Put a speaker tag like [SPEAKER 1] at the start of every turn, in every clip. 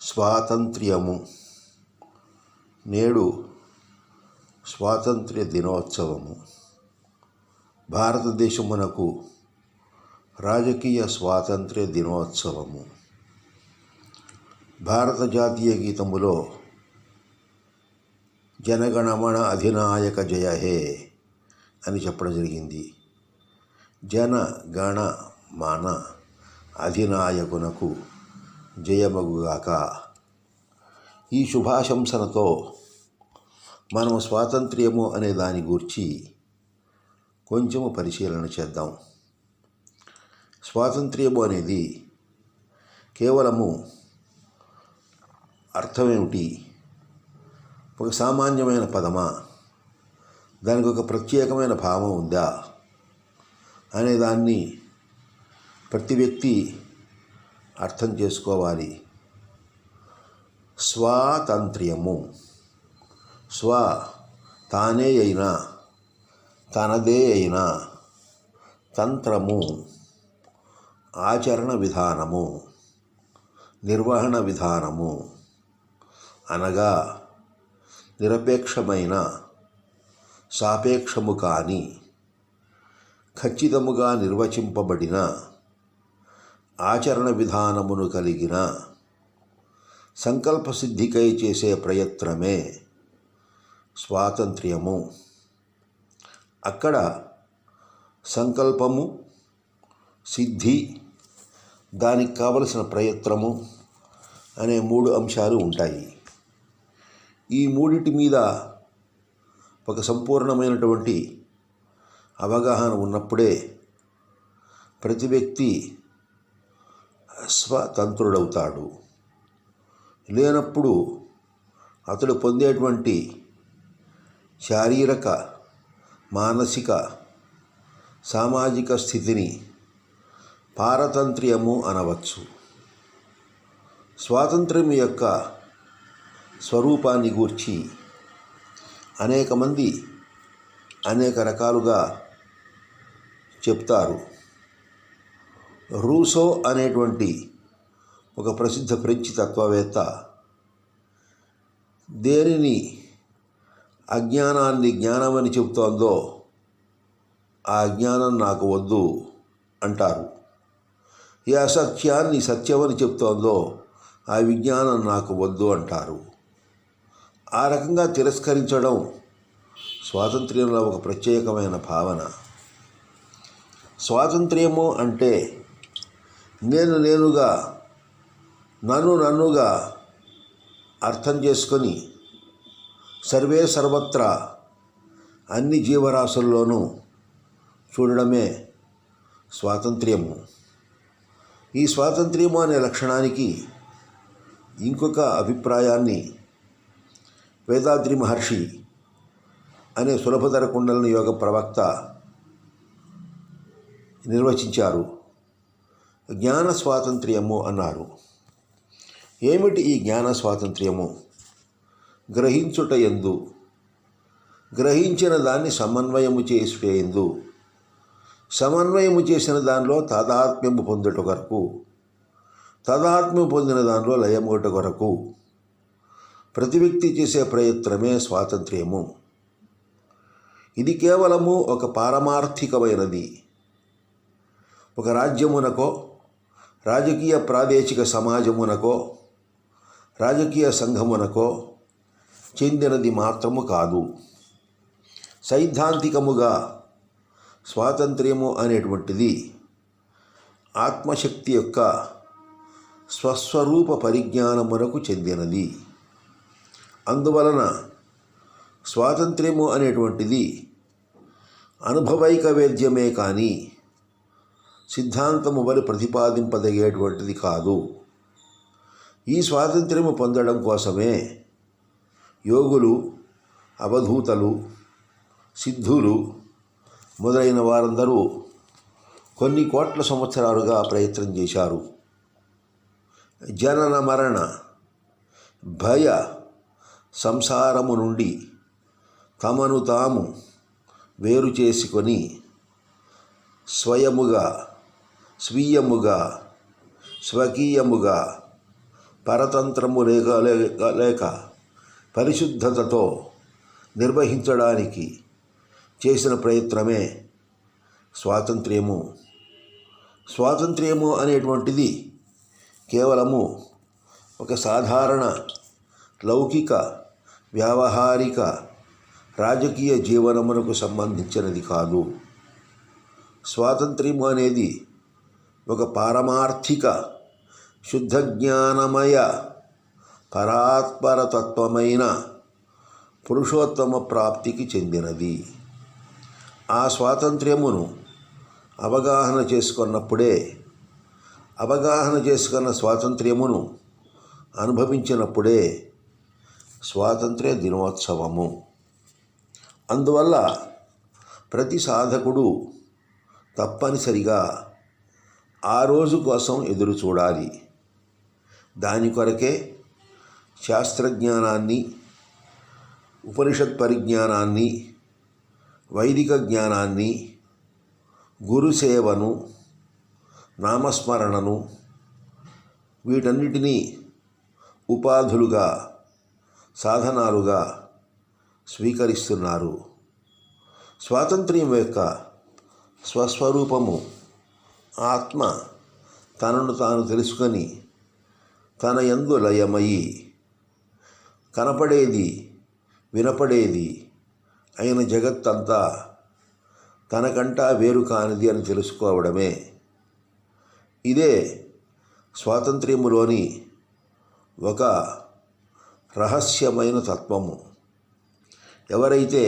[SPEAKER 1] స్వాతంత్ర్యము. నేడు స్వాతంత్ర్య దినోత్సవము. భారతదేశమునకు రాజకీయ స్వాతంత్ర్య దినోత్సవము. భారత జాతీయ గీతములో జనగణమన అధినాయక జయ హే అని చెప్పడం జరిగింది. జన గణ మన అధినాయకునకు జయమగుగాక. ఈ శుభాశంసనతో మనం స్వాతంత్ర్యము అనే దాని గురించి కొంచెము పరిశీలన చేద్దాం. స్వాతంత్ర్యము అనేది కేవలము అర్థమేమిటి? ఒక సామాన్యమైన పదమా, దానికి ఒక ప్రత్యేకమైన భావం ఉందా అనేదాన్ని ప్రతి వ్యక్తి అర్థం చేసుకోవాలి. స్వాతంత్ర్యము, స్వ తానే అయినా, తనదే అయినా, తంత్రము ఆచరణ విధానము, నిర్వహణ విధానము అనగా నిరపేక్షమైన, సాపేక్షము కాని, ఖచ్చితముగా నిర్వచింపబడిన ఆచరణ విధానమును కలిగిన సంకల్పసిద్ధికై చేసే ప్రయత్నమే స్వాతంత్ర్యము. అక్కడ సంకల్పము, సిద్ధి, దానికి కావలసిన ప్రయత్నము అనే 3 అంశాలు ఉంటాయి. ఈ మూడిటి మీద ఒక సంపూర్ణమైనటువంటి అవగాహన ఉన్నప్పుడే ప్రతి వ్యక్తి స్వతంత్రుడవుతాడు. లేనప్పుడు అతడు పొందేటువంటి శారీరక, మానసిక, సామాజిక స్థితిని పారతంత్ర్యము అనవచ్చు. స్వాతంత్ర్యం యొక్క స్వరూపాన్ని గూర్చి అనేక మంది అనేక రకాలుగా చెప్తారు. రూసో అనేటువంటి ఒక ప్రసిద్ధ ఫ్రెంచ్ తత్వవేత్త దేనిని అజ్ఞానాన్ని జ్ఞానమని చెబుతోందో ఆ జ్ఞానం నాకు వద్దు అంటారు. ఏ అసత్యాన్ని సత్యమని చెప్తోందో ఆ విజ్ఞానం నాకు వద్దు అంటారు. ఆ రకంగా తిరస్కరించడం స్వాతంత్ర్యంలో ఒక ప్రత్యేకమైన భావన. స్వాతంత్ర్యము అంటే నేనుగా, నన్నుగా అర్థం చేసుకొని సర్వే సర్వత్రా అన్ని జీవరాశుల్లోనూ చూడడమే స్వాతంత్ర్యము. ఈ స్వాతంత్ర్యము అనే లక్షణానికి ఇంకొక అభిప్రాయాన్ని వేదాద్రి మహర్షి అనే సులభతర కుండలిని యోగ ప్రవక్త నిర్వచించారు. జ్ఞాన స్వాతంత్ర్యము అన్నారు. ఏమిటి ఈ జ్ఞాన స్వాతంత్ర్యము? గ్రహించుట యందు, గ్రహించిన దాన్ని సమన్వయము చేసుట యందు, సమన్వయము చేసిన దానిలో తాదాత్మ్యము పొందుట కొరకు, తాదాత్మ్యం పొందిన దానిలో లయమూట కొరకు ప్రతి వ్యక్తి చేసే ప్రయత్నమే స్వాతంత్ర్యము. ఇది కేవలము ఒక పారమార్థికమైనది. ఒక రాజ్యమునకో, రాజకీయ ప్రాదేశిక సమాజమునకో, రాజకీయ సంఘమునకో చెందినది మాత్రము కాదు. సైద్ధాంతికముగా స్వాతంత్ర్యము అనేటువంటిది ఆత్మశక్తి యొక్క స్వస్వరూప పరిజ్ఞానమునకు చెందినది. అందువలన స్వాతంత్ర్యము అనేటువంటిది అనుభవైక వేద్యమే కానీ సిద్ధాంతము వలె ప్రతిపాదింపదగేటువంటిది కాదు. ఈ స్వాతంత్ర్యము పొందడం కోసమే యోగులు, అవధూతలు, సిద్ధులు మొదలైన వారందరూ కొన్ని కోట్ల సంవత్సరాలుగా ప్రయత్నం చేశారు. జనన మరణ భయ సంసారము నుండి తమను తాము వేరు చేసుకొని స్వయముగా, స్వీయముగా, స్వకీయముగా పరతంత్రము లేక పరిశుద్ధతతో నిర్వహించడానికి చేసిన ప్రయత్నమే స్వాతంత్ర్యము. స్వాతంత్ర్యము అనేటువంటిది కేవలము ఒక సాధారణ లౌకిక వ్యావహారిక రాజకీయ జీవనమునకు సంబంధించినది కాదు. స్వాతంత్ర్యము అనేది ఒక పారమార్థిక శుద్ధ జ్ఞానమయ పరాత్పరతత్వమైన పురుషోత్తమ ప్రాప్తికి చెందినది. ఆ స్వాతంత్ర్యమును అవగాహన చేసుకున్న స్వాతంత్ర్యమును అనుభవించినప్పుడే స్వాతంత్ర్య దినోత్సవము. అందువల్ల ప్రతి సాధకుడు తప్పనిసరిగా ఆ రోజు కోసం ఎదురు చూడాలి. దాని కొరకే శాస్త్రజ్ఞానాన్ని, ఉపనిషత్ పరిజ్ఞానాన్ని, వైదిక జ్ఞానాన్ని, గురుసేవను, నామస్మరణను, వీటన్నిటినీ ఉపాధులుగా, సాధనాలుగా స్వీకరిస్తున్నారు. స్వాతంత్ర్యం యొక్క స్వస్వరూపము ఆత్మ తనను తాను తెలుసుకొని తన యందు లయమయి కనపడేది వినపడేది అయిన జగత్తంతా తనకంటా వేరు కానిది అని తెలుసుకోవడమే. ఇదే స్వాతంత్ర్యములోని ఒక రహస్యమైన తత్వము. ఎవరైతే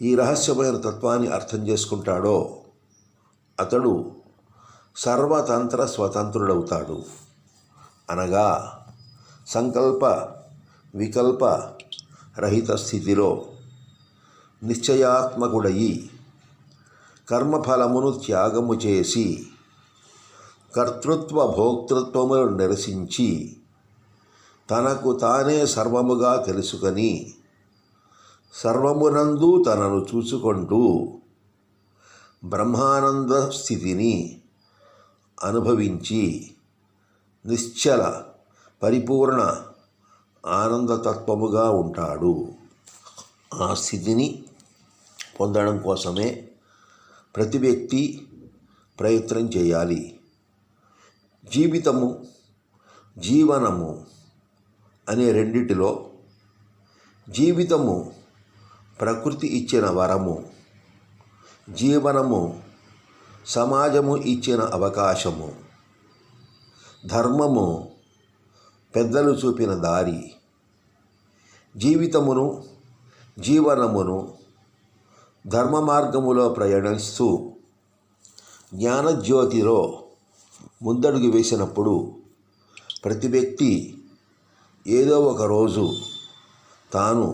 [SPEAKER 1] ఈ రహస్యమైన తత్వాన్ని అర్థం చేసుకుంటాడో అతడు సర్వతంత్ర స్వతంత్రుడవుతాడు. అనగా సంకల్ప వికల్ప రహిత స్థితిలో నిశ్చయాత్మకుడయి కర్మఫలమును త్యాగము చేసి కర్తృత్వ భోక్తృత్వములను నిరసించి తనకు తానే సర్వముగా తెలుసుకొని సర్వమునందు తనను చూసుకుంటూ బ్రహ్మానంద స్థితిని అనుభవించి నిశ్చల పరిపూర్ణ ఆనందతత్వముగా ఉంటాడు. ఆ స్థితిని పొందడం కోసమే ప్రతి వ్యక్తి ప్రయత్నం చేయాలి. జీవితము, జీవనము అనే రెండిటిలో జీవితము ప్రకృతి ఇచ్చిన వరము, జీవనము సమాజము ఇచ్చిన అవకాశము, ధర్మము పెద్దలు చూపిన దారి. జీవితమును, జీవనమును ధర్మ మార్గములో ప్రయాణిస్తూ జ్ఞానజ్యోతిలో ముందడుగు వేసినప్పుడు ప్రతి వ్యక్తి ఏదో ఒక రోజు తాను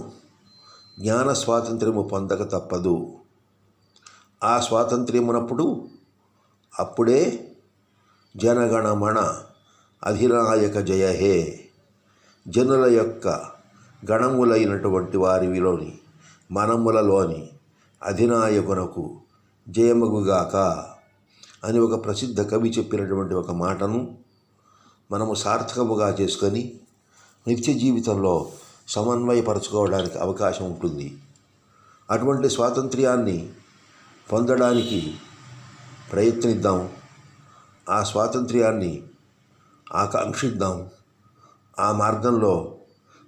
[SPEAKER 1] జ్ఞాన స్వాతంత్ర్యము పొందక తప్పదు. ఆ స్వాతంత్ర్యమునప్పుడు అప్పుడే జనగణమణ అధినాయక జయ హే, జనుల యొక్క గణములైనటువంటి వారిలోని మనములలోని అధినాయకునకు జయమగుగాక అని ఒక ప్రసిద్ధ కవి చెప్పినటువంటి ఒక మాటను మనము సార్థకముగా చేసుకొని నిత్య జీవితంలో సమన్వయపరచుకోవడానికి అవకాశం ఉంటుంది. అటువంటి స్వాతంత్ర్యాన్ని పొందడానికి ప్రయత్నిద్దాం. ఆ స్వాతంత్ర్యాన్ని ఆకాంక్షిద్దాం. ఆ మార్గంలో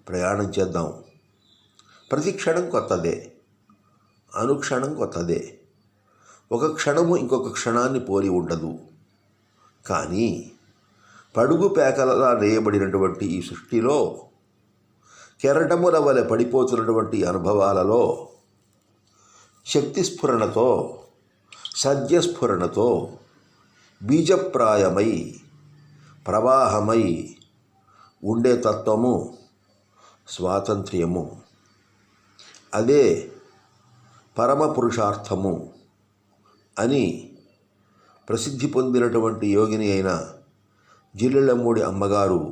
[SPEAKER 1] ప్రయాణం చేద్దాం. ప్రతి క్షణం కొత్తదే, అనుక్షణం కొత్తదే. ఒక క్షణము ఇంకొక క్షణాన్ని పోలి ఉండదు. కానీ పడుగు పేకలలా వేయబడినటువంటి ఈ సృష్టిలో కెరటముల వలె పడిపోతున్నటువంటి అనుభవాలలో శక్తిస్ఫురణతో, సద్యస్ఫురణతో బీజప్రాయమై ప్రవాహమై ఉండే తత్వము స్వాతంత్ర్యము. అదే పరమ పురుషార్థము అని ప్రసిద్ధి పొందినటువంటి యోగిని అయిన జిల్లెళ్ళమ్మూడి అమ్మగారు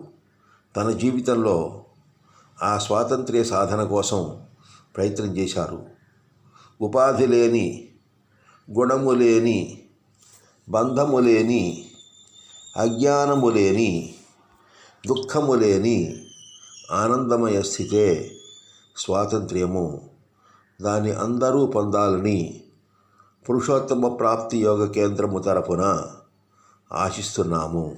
[SPEAKER 1] తన జీవితంలో ఆ స్వాతంత్ర్య సాధన కోసం ప్రయత్నం చేశారు. ఉపాధి లేని, గుణము లేని, బంధము లేని, అజ్ఞానము లేని దుఃఖము లేని ఆనందమయ స్థితే స్వాతంత్ర్యము. దాన్ని అందరూ పొందాలని పురుషోత్తమ ప్రాప్తి యోగ కేంద్రము తరపున ఆశిస్తున్నాము.